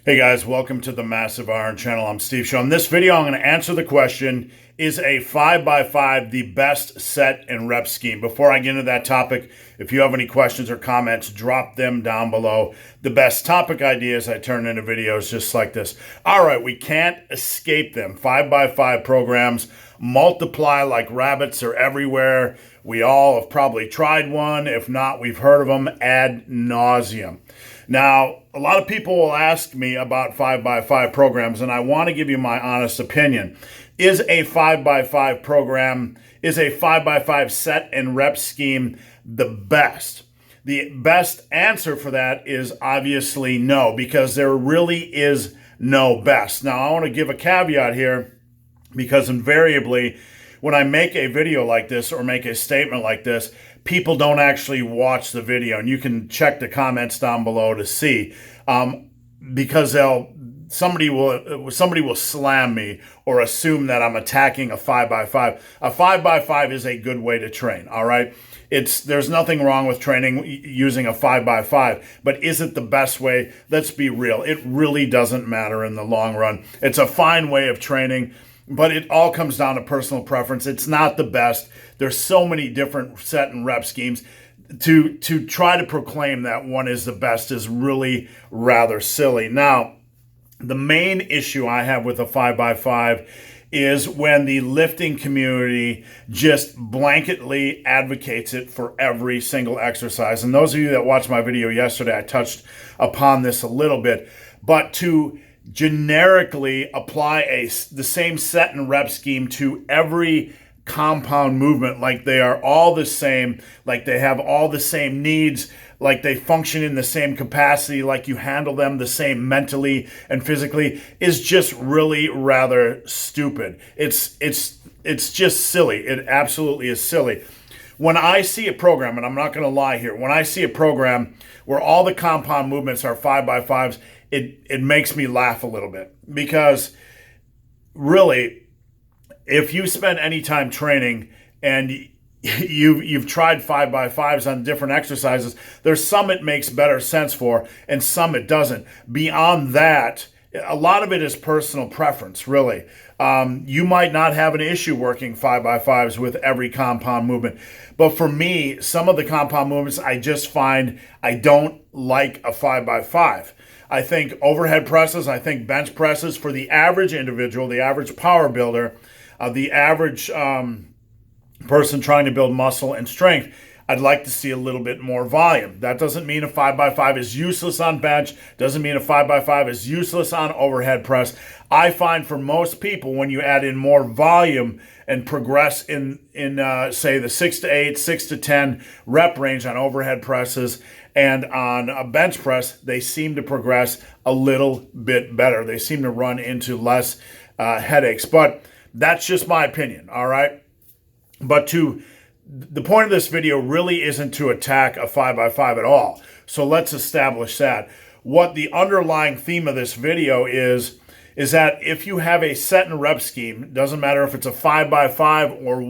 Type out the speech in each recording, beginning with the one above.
Hey guys, welcome to the Massive Iron Channel. I'm Steve Shaw. In this video, I'm going to answer the question, is a 5x5 the best set and rep scheme? Before I get into that topic, if you have any questions or comments, drop them down below. The best topic ideas I turn into videos just like this. All right, we can't escape them. 5x5 programs multiply like rabbits. They're everywhere. We all have probably tried one. If not, we've heard of them ad nauseum. Now, a lot of people will ask me about 5x5 programs, and I want to give you my honest opinion. Is a 5x5 program, is a 5x5 set and rep scheme the best? The best answer for that is obviously no, because there really is no best. Now, I want to give a caveat here, because invariably, when I make a video like this or make a statement like this, people don't actually watch the video, and you can check the comments down below to see, because somebody will slam me or assume that I'm attacking a 5x5. A 5x5 is a good way to train. All right, there's nothing wrong with training using a 5x5, but is it the best way? Let's be real. It really doesn't matter in the long run. It's a fine way of training, but it all comes down to personal preference. It's not the best. There's so many different set and rep schemes. To try to proclaim that one is the best is really rather silly. Now, the main issue I have with a 5x5 is when the lifting community just blanketly advocates it for every single exercise. And those of you that watched my video yesterday, I touched upon this a little bit. But to generically apply the same set and rep scheme to every compound movement, like they are all the same, like they have all the same needs, like they function in the same capacity, like you handle them the same mentally and physically, is just really rather stupid. It's just silly. It absolutely is silly. When I see a program, and I'm not going to lie here, when I see a program where all the compound movements are 5x5s, it makes me laugh a little bit, because really, if you spend any time training and you've tried 5x5s on different exercises, there's some it makes better sense for and some it doesn't. Beyond that, a lot of it is personal preference, really. You might not have an issue working 5x5s with every compound movement. But for me, some of the compound movements, I just find I don't like a 5x5. I think overhead presses, I think bench presses, for the average individual, the average power builder, the average person trying to build muscle and strength, I'd like to see a little bit more volume. That doesn't mean a 5x5 is useless on bench, doesn't mean a 5x5 is useless on overhead press. I find for most people, when you add in more volume and progress in say the 6 to 8, 6 to 10 rep range on overhead presses and on a bench press, they seem to progress a little bit better. They seem to run into less headaches. But that's just my opinion, all right? But the point of this video really isn't to attack a 5x5 at all. So let's establish that. What the underlying theme of this video is that if you have a set and rep scheme, doesn't matter if it's a 5x5 or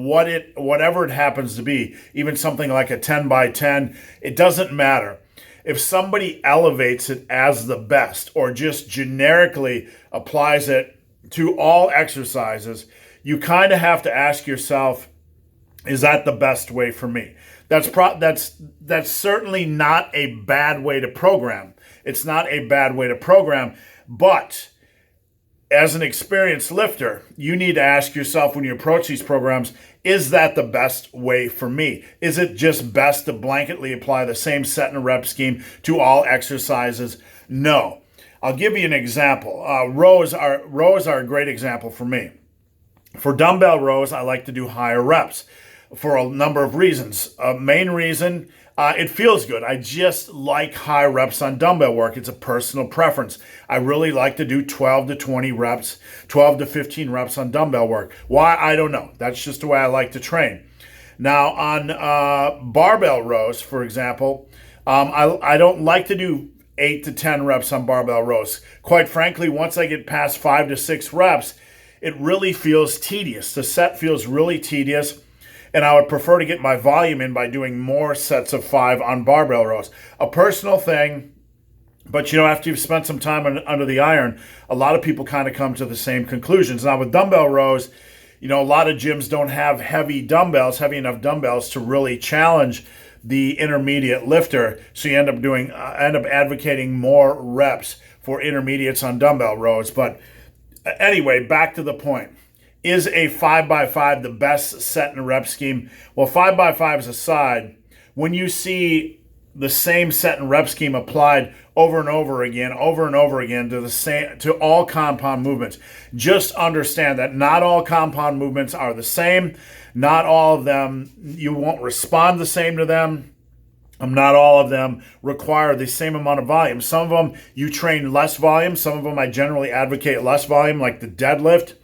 whatever it happens to be, even something like a 10x10, it doesn't matter. If somebody elevates it as the best or just generically applies it to all exercises, you kind of have to ask yourself, is that the best way for me? That's certainly not a bad way to program. It's not a bad way to program, but as an experienced lifter, you need to ask yourself when you approach these programs, is that the best way for me? Is it just best to blanketly apply the same set and rep scheme to all exercises? No. I'll give you an example. Rows are a great example for me. For dumbbell rows, I like to do higher reps for a number of reasons. Main reason, it feels good. I just like high reps on dumbbell work. It's a personal preference. I really like to do 12 to 20 reps, 12 to 15 reps on dumbbell work. Why? I don't know. That's just the way I like to train. Now, on barbell rows, for example, I don't like to do 8 to 10 reps on barbell rows. Quite frankly, once I get past 5 to 6 reps, it really feels tedious. The set feels really tedious, and I would prefer to get my volume in by doing more sets of 5 on barbell rows. A personal thing, But, after you've spent some time under the iron, a lot of people kind of come to the same conclusions. Now, with dumbbell rows, a lot of gyms don't have heavy enough dumbbells to really challenge the intermediate lifter. So you end up advocating more reps for intermediates on dumbbell rows. But anyway, back to the point. Is a 5x5 the best set and rep scheme? Well, 5x5s aside, when you see the same set and rep scheme applied over and over again to all compound movements, just understand that not all compound movements are the same. Not all of them, you won't respond the same to them. Not all of them require the same amount of volume. Some of them you train less volume. Some of them I generally advocate less volume, like the deadlift.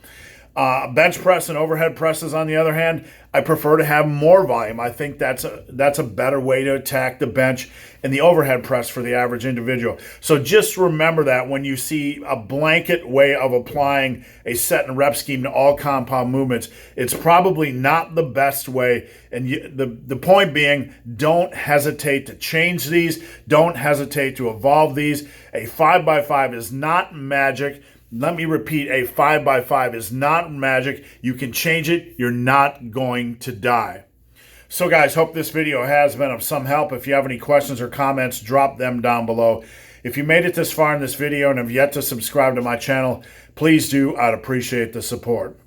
Bench press and overhead presses, on the other hand, I prefer to have more volume. I think that's a better way to attack the bench and the overhead press for the average individual. So just remember that when you see a blanket way of applying a set and rep scheme to all compound movements, it's probably not the best way. And the point being, don't hesitate to change these. Don't hesitate to evolve these. A 5x5 is not magic. Let me repeat, a 5x5 is not magic. You can change it. You're not going to die. So guys, hope this video has been of some help. If you have any questions or comments, drop them down below. If you made it this far in this video and have yet to subscribe to my channel, please do. I'd appreciate the support.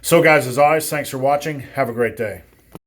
So guys, as always, thanks for watching. Have a great day.